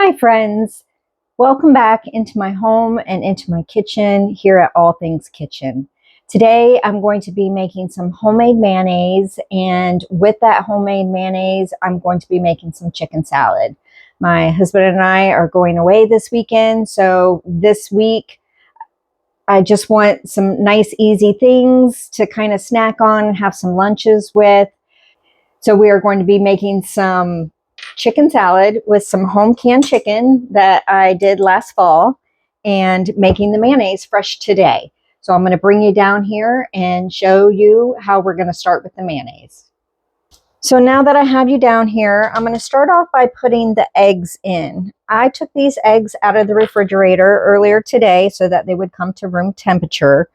Hi friends, welcome back into my home and into my kitchen here at All Things Kitchen. Today I'm going to be making some homemade mayonnaise, and with that homemade mayonnaise I'm going to be making some chicken salad. My husband and I are going away this weekend, so this week I just want some nice easy things to kind of snack on and have some lunches with. So we are going to be making some chicken salad with some home canned chicken that I did last fall and making the mayonnaise fresh today. So I'm going to bring you down here and show you how we're going to start with the mayonnaise. So now that I have you down here, I'm going to start off by putting the eggs in. I took these eggs out of the refrigerator earlier today so that they would come to room temperature.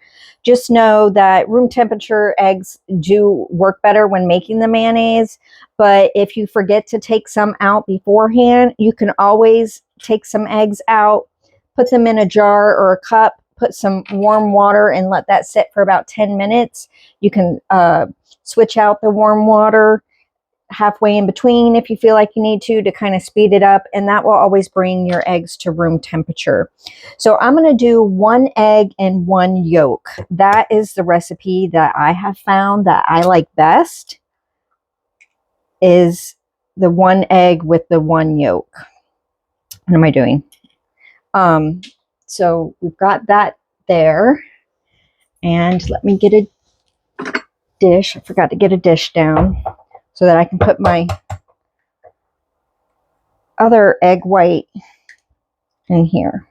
Just know that room temperature eggs do work better when making the mayonnaise, but if you forget to take some out beforehand, you can always take some eggs out, put them in a jar or a cup, put some warm water and let that sit for about 10 minutes. You can switch out the warm water halfway in between if you feel like you need to kind of speed it up, and that will always bring your eggs to room temperature. So I'm going to do 1 egg and 1 yolk. That is the recipe that I have found that I like best, is the 1 egg with the 1 yolk. What am I doing? So we've got that there, and let me get a dish. I forgot to get a dish down so that I can put my other egg white in here.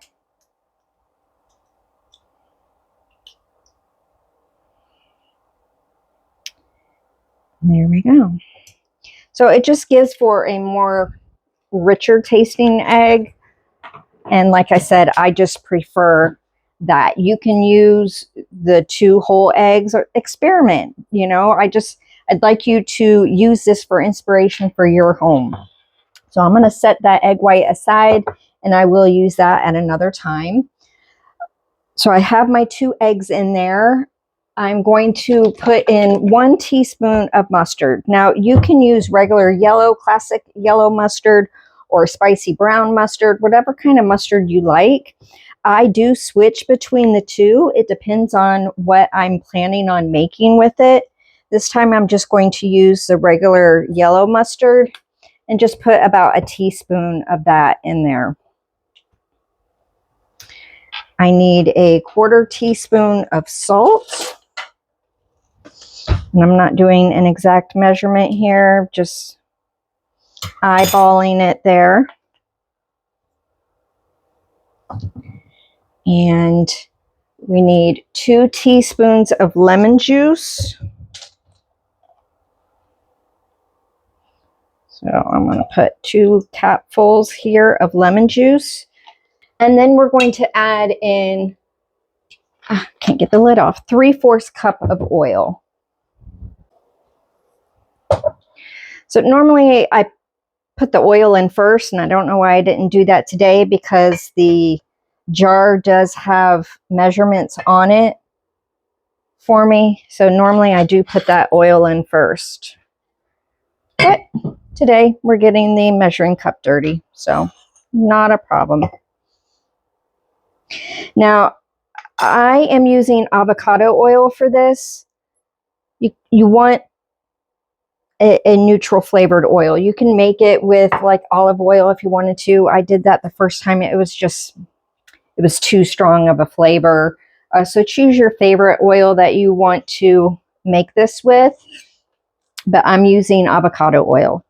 There we go. So it just gives for a more richer tasting egg. And like I said, I just prefer that. You can use the 2 whole eggs or experiment. You know, I'd like you to use this for inspiration for your home. So I'm going to set that egg white aside, and I will use that at another time. So I have my 2 eggs in there. I'm going to put in 1 teaspoon of mustard. Now you can use regular yellow, classic yellow mustard, or spicy brown mustard, whatever kind of mustard you like. I do switch between the 2. It depends on what I'm planning on making with it. This time I'm just going to use the regular yellow mustard and just put about a teaspoon of that in there. I need a 1/4 teaspoon of salt. And I'm not doing an exact measurement here, just eyeballing it there. And we need 2 teaspoons of lemon juice. So I'm going to put 2 capfuls here of lemon juice. And then we're going to add in, can't get the lid off, 3/4 cup of oil. So normally I put the oil in first, and I don't know why I didn't do that today, because the jar does have measurements on it for me. So normally I do put that oil in first. But today we're getting the measuring cup dirty, so not a problem. Now I am using avocado oil for this. You want a neutral flavored oil. You can make it with like olive oil if you wanted to. I did that the first time. It was too strong of a flavor. So choose your favorite oil that you want to make this with. But I'm using avocado oil.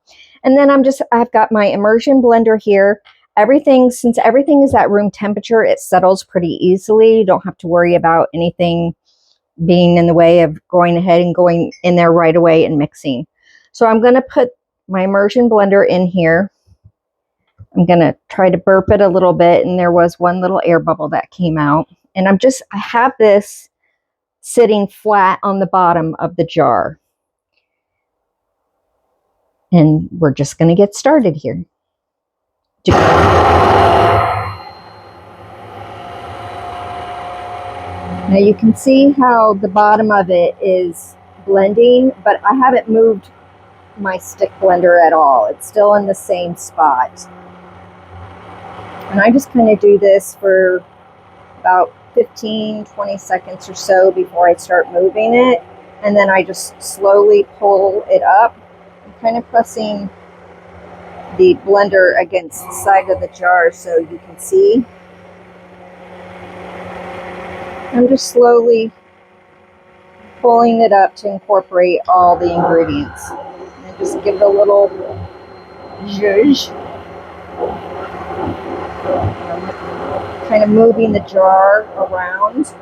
And then I've got my immersion blender here. Since everything is at room temperature, it settles pretty easily. You don't have to worry about anything being in the way of going ahead and going in there right away and mixing. So I'm going to put my immersion blender in here. I'm going to try to burp it a little bit, and there was 1 little air bubble that came out. And I have this sitting flat on the bottom of the jar. And we're just going to get started here. Now you can see how the bottom of it is blending, but I haven't moved my stick blender at all. It's still in the same spot. And I just kind of do this for about 15-20 seconds or so before I start moving it. And then I just slowly pull it up. I'm kind of pressing the blender against the side of the jar so you can see. I'm just slowly pulling it up to incorporate all the ingredients. And just give it a little zhuzh. Kind of moving the jar around.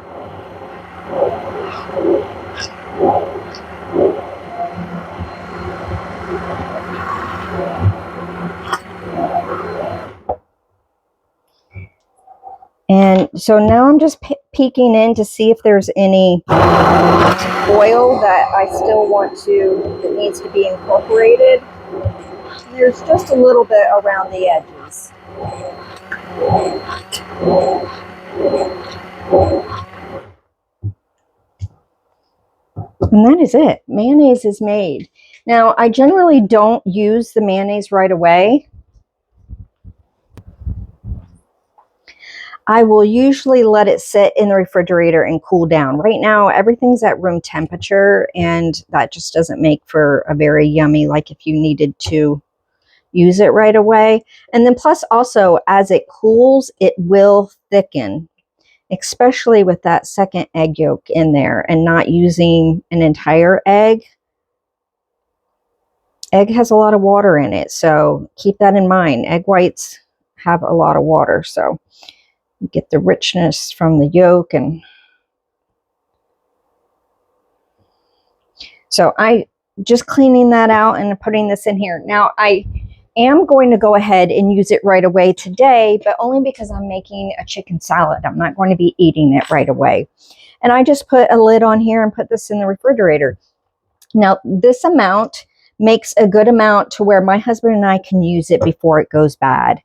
And so now I'm just peeking in to see if there's any oil that I still want to, that needs to be incorporated. There's just a little bit around the edges. And that is it. Mayonnaise is made. Now, I generally don't use the mayonnaise right away. I will usually let it sit in the refrigerator and cool down. Right now, everything's at room temperature, and that just doesn't make for a very yummy, like if you needed to use it right away. And then plus also, as it cools, it will thicken, especially with that second egg yolk in there and not using an entire egg. Egg has a lot of water in it, so keep that in mind. Egg whites have a lot of water, so you get the richness from the yolk. And so I just cleaning that out and putting this in here. Now I am going to go ahead and use it right away today, but only because I'm making a chicken salad. I'm not going to be eating it right away. And I just put a lid on here and put this in the refrigerator. Now this amount makes a good amount to where my husband and I can use it before it goes bad.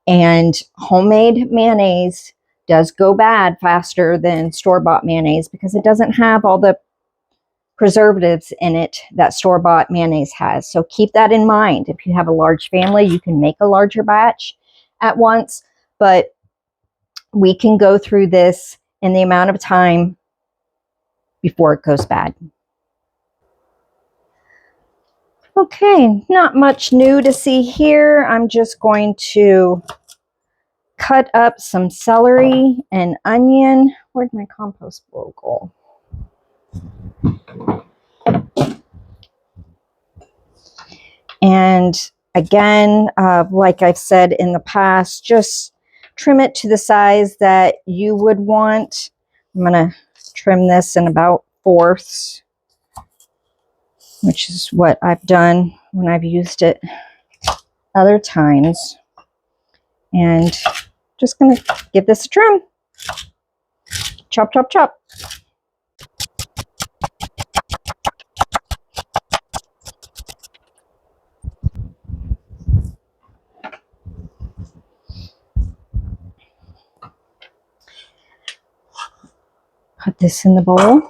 And homemade mayonnaise does go bad faster than store-bought mayonnaise because it doesn't have all the preservatives in it that store-bought mayonnaise has. So keep that in mind. If you have a large family, you can make a larger batch at once, but we can go through this in the amount of time before it goes bad. Okay, not much new to see here. I'm just going to cut up some celery and onion. Where'd my compost bowl go? And again, like I've said in the past, just trim it to the size that you would want. I'm going to trim this in about fourths, which is what I've done when I've used it other times. And just going to give this a trim. Chop, chop, chop. Put this in the bowl.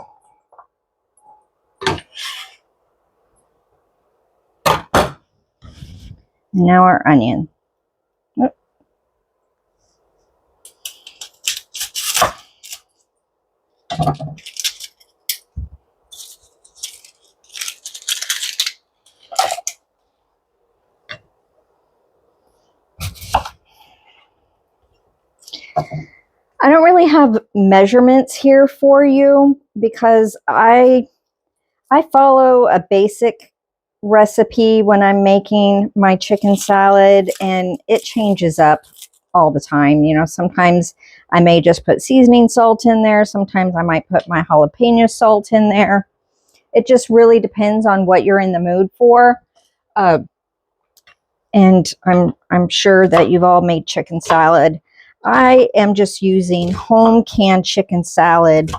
And now our onion. Oh. I don't really have measurements here for you because I follow a basic recipe when I'm making my chicken salad, and it changes up all the time. You know, sometimes I may just put seasoning salt in there. Sometimes I might put my jalapeno salt in there. It just really depends on what you're in the mood for. And I'm sure that you've all made chicken salad. I am just using home canned chicken salad,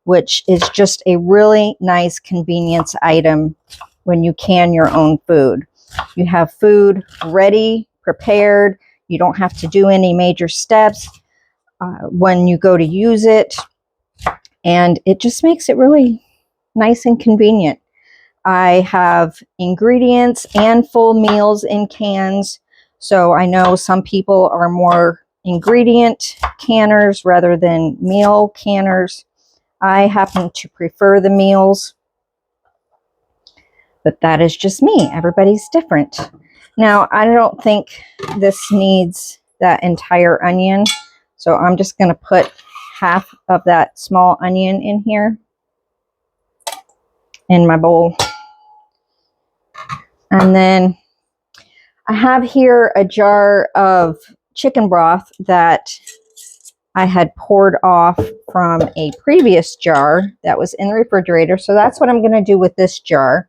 which is just a really nice convenience item when you can your own food. You have food ready, prepared. You don't have to do any major steps when you go to use it. And it just makes it really nice and convenient. I have ingredients and full meals in cans. So I know some people are more ingredient canners rather than meal canners. I happen to prefer the meals, but that is just me. Everybody's different. Now, I don't think this needs that entire onion, so I'm just going to put half of that small onion in here in my bowl. And then I have here a jar of chicken broth that I had poured off from a previous jar that was in the refrigerator. So that's what I'm going to do with this jar.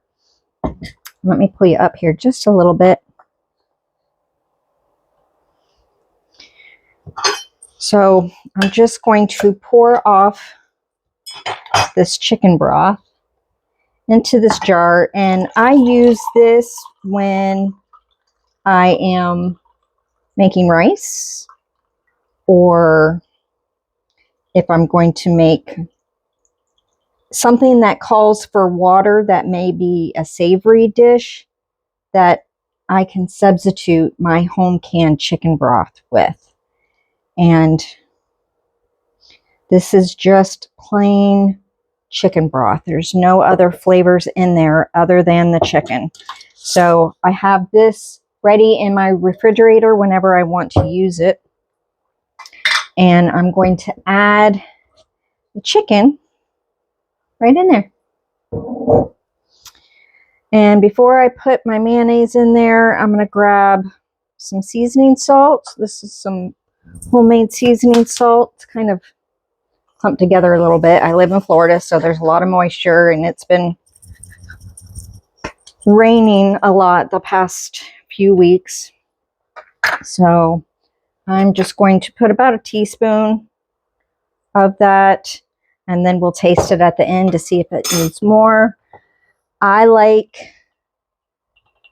Let me pull you up here just a little bit. So I'm just going to pour off this chicken broth into this jar, and I use this when I am making rice, or if I'm going to make something that calls for water that may be a savory dish that I can substitute my home canned chicken broth with. And this is just plain chicken broth. There's no other flavors in there other than the chicken. So I have this ready in my refrigerator whenever I want to use it. And I'm going to add the chicken right in there. And before I put my mayonnaise in there, I'm going to grab some seasoning salt. This is some homemade seasoning salt. It's kind of clumped together a little bit. I live in Florida, so there's a lot of moisture, and it's been raining a lot the past few weeks. So I'm just going to put about a teaspoon of that, and then we'll taste it at the end to see if it needs more. I like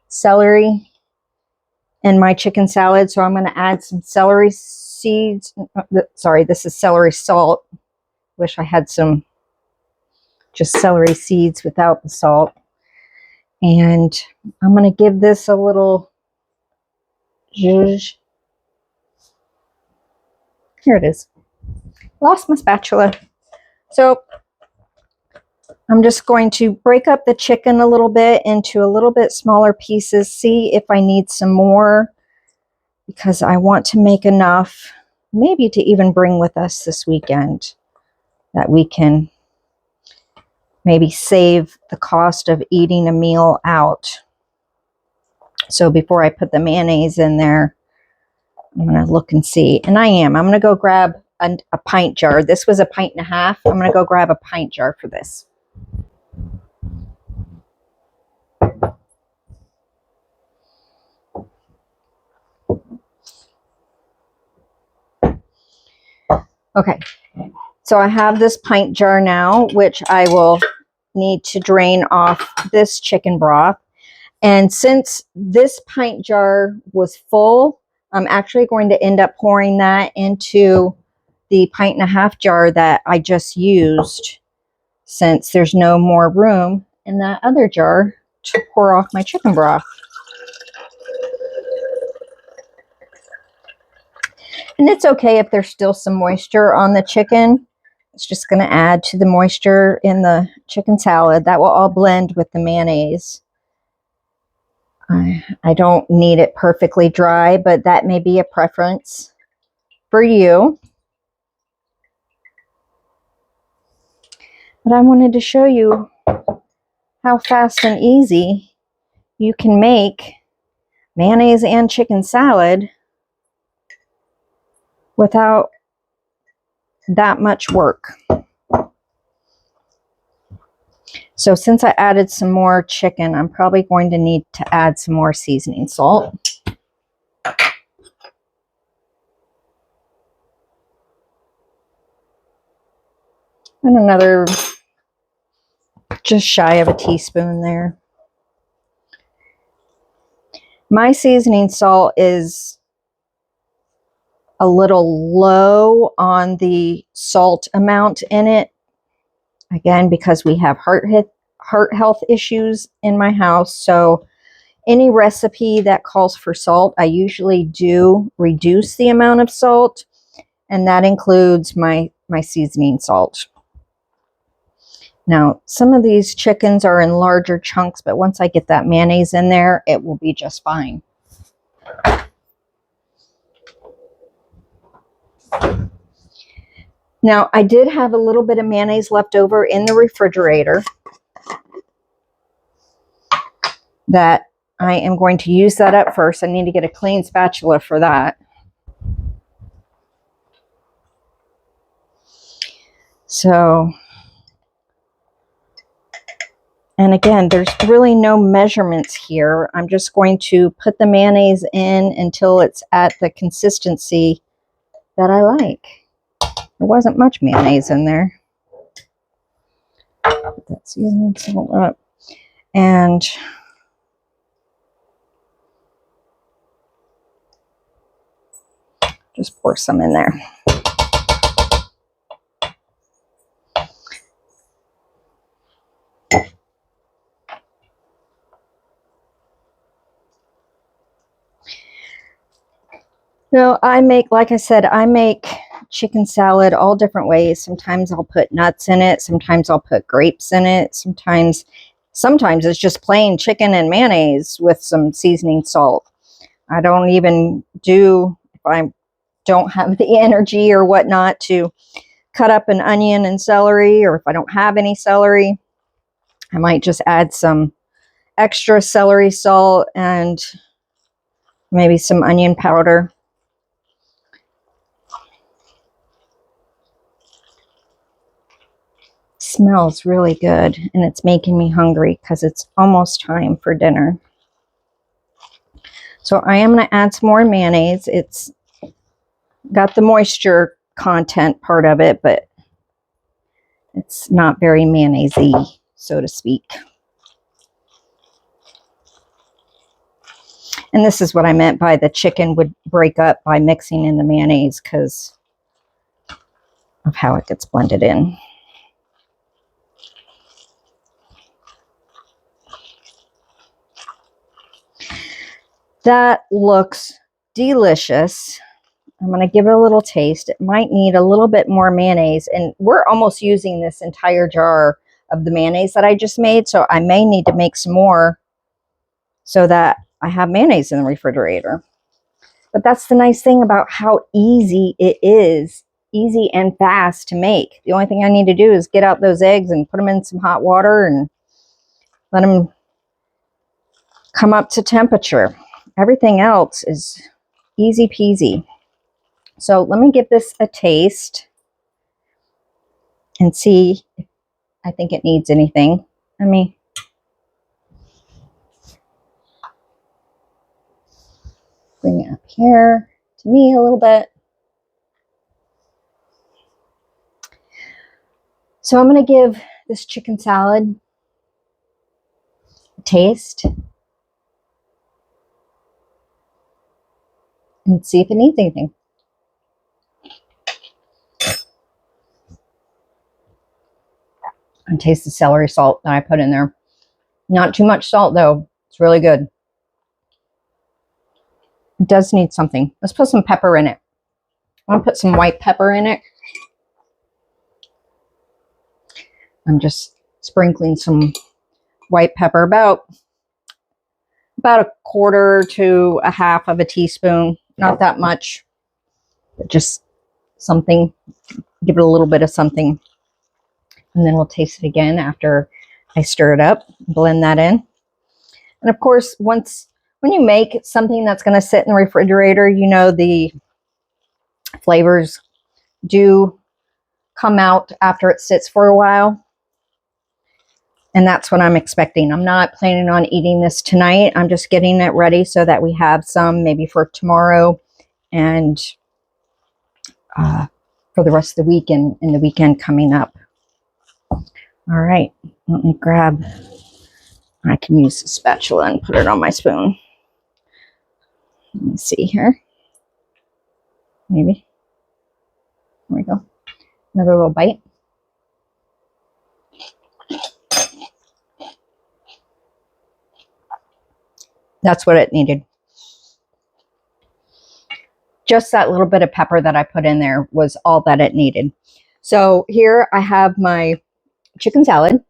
celery in my chicken salad, so I'm going to add some celery seeds. Sorry, this is celery salt. Wish I had some just celery seeds without the salt. And I'm going to give this a little zhuzh. Here it is. Lost my spatula. So I'm just going to break up the chicken a little bit into a little bit smaller pieces. See if I need some more, because I want to make enough maybe to even bring with us this weekend, that we can maybe save the cost of eating a meal out. So before I put the mayonnaise in there, I'm going to look and see. And I'm going to go grab a pint jar. This was a pint and a half. I'm going to go grab a pint jar for this. Okay, so I have this pint jar now, which I will need to drain off this chicken broth. And since this pint jar was full, I'm actually going to end up pouring that into the pint and a half jar that I just used, since there's no more room in that other jar to pour off my chicken broth. And it's okay if there's still some moisture on the chicken. It's just going to add to the moisture in the chicken salad. That will all blend with the mayonnaise. I don't need it perfectly dry, but that may be a preference for you. But I wanted to show you how fast and easy you can make mayonnaise and chicken salad without that much work. So since I added some more chicken, I'm probably going to need to add some more seasoning salt. And another just shy of a teaspoon there. My seasoning salt is a little low on the salt amount in it. Again, because we have heart health issues in my house. So Any recipe that calls for salt, I usually do reduce the amount of salt, and that includes my seasoning salt. Now, some of these chickens are in larger chunks, but once I get that mayonnaise in there, it will be just fine. Now, I did have a little bit of mayonnaise left over in the refrigerator that I am going to use that up first. I need to get a clean spatula for that. So, and again, there's really no measurements here. I'm just going to put the mayonnaise in until it's at the consistency that I like. There wasn't much mayonnaise in there. Put that seasoning salt up. And just pour some in there. No, I make, like I said, I make chicken salad all different ways. Sometimes I'll put nuts in it. Sometimes I'll put grapes in it. Sometimes it's just plain chicken and mayonnaise with some seasoning salt. I don't even do, if I don't have the energy or whatnot, to cut up an onion and celery, or if I don't have any celery, I might just add some extra celery salt and maybe some onion powder. Smells really good, and it's making me hungry because it's almost time for dinner. So I am going to add some more mayonnaise. It's got the moisture content part of it, but it's not very mayonnaise-y, so to speak. And this is what I meant by the chicken would break up by mixing in the mayonnaise because of how it gets blended in. That looks delicious. I'm going to give it a little taste. It might need a little bit more mayonnaise, and we're almost using this entire jar of the mayonnaise that I just made, so I may need to make some more so that I have mayonnaise in the refrigerator. But that's the nice thing about how easy it is, easy and fast to make. The only thing I need to do is get out those eggs and put them in some hot water and let them come up to temperature. Everything else is easy peasy. So let me give this a taste and see if I think it needs anything. Let me bring it up here to me a little bit. So I'm going to give this chicken salad a taste and see if it needs anything. And taste the celery salt that I put in there. Not too much salt though. It's really good. It does need something. Let's put some pepper in it. I want to put some white pepper in it. I'm just sprinkling some white pepper, about a quarter to a half of a teaspoon. Not that much, but just something. Give it a little bit of something. And then we'll taste it again after I stir it up, blend that in. And of course, when you make something that's going to sit in the refrigerator, you know the flavors do come out after it sits for a while. And that's what I'm expecting. I'm not planning on eating this tonight. I'm just getting it ready so that we have some maybe for tomorrow and for the rest of the week and the weekend coming up. All right, let me grab, I can use the spatula and put it on my spoon. Let me see here. Maybe. There we go. Another little bite. That's what it needed. Just that little bit of pepper that I put in there was all that it needed. So here I have my chicken salad.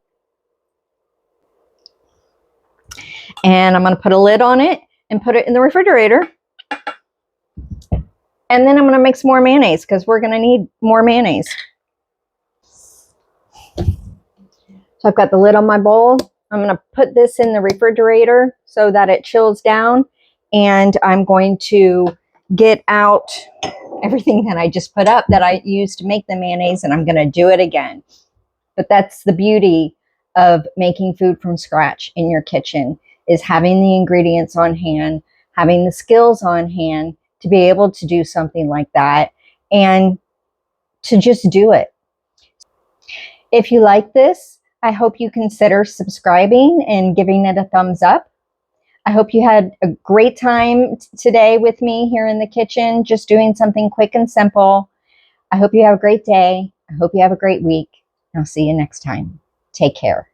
And I'm going to put a lid on it and put it in the refrigerator. And then I'm going to make some more mayonnaise because we're going to need more mayonnaise. So I've got the lid on my bowl. I'm going to put this in the refrigerator so that it chills down. And I'm going to get out everything that I just put up that I used to make the mayonnaise, and I'm going to do it again. But that's the beauty of making food from scratch in your kitchen, is having the ingredients on hand, having the skills on hand to be able to do something like that and to just do it. If you like this, I hope you consider subscribing and giving it a thumbs up. I hope you had a great time today with me here in the kitchen, just doing something quick and simple. I hope you have a great day. I hope you have a great week. I'll see you next time. Take care.